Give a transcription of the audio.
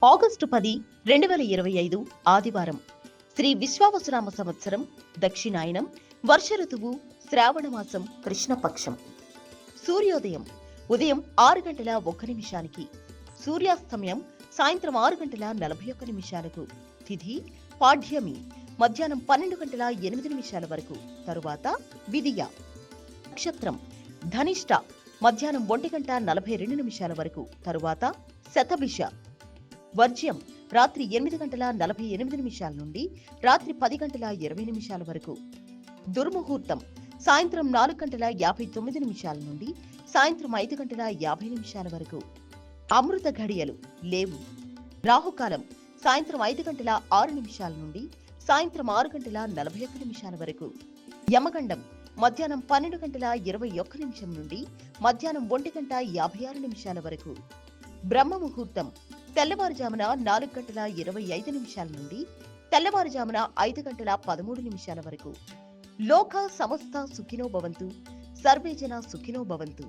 August 10, 2025 ఆదివారం. శ్రీ విశ్వావసునామ సంవత్సరం దక్షిణాయనం. వర్ష ఋతువు శ్రావణమాసం కృష్ణపక్షం. సూర్యోదయం ఉదయం 6:01 సూర్యాస్తమయం సాయంత్రం 6:41 తిథి పాడ్యమి మధ్యాహ్నం 12:08 వరకు. తరువాత విదియ. నక్షత్రం ధనిష్ట మధ్యాహ్నం 1:42 వరకు. తరువాత శతభిష. వర్జ్యం రాత్రి 8:48 నుండి రాత్రి 10:20 వరకు. దుర్ముహూర్తం సాయంత్రం 4:59 నుండి సాయంత్రం 5:50 వరకు. అమృత ఘడియలు లేవు. రాహుకాలం సాయంత్రం 5:06 నుండి సాయంత్రం 6:41 వరకు. యమగండం మధ్యాహ్నం 12:21 నుండి మధ్యాహ్నం 1:56 వరకు. బ్రహ్మ ముహూర్తం తెల్లవారుజామున 4:25 నుండి తెల్లవారుజామున 5:13 వరకు. లోక సమస్త సుఖినో భవంతు. సర్వే జన సుఖినో భవంతు.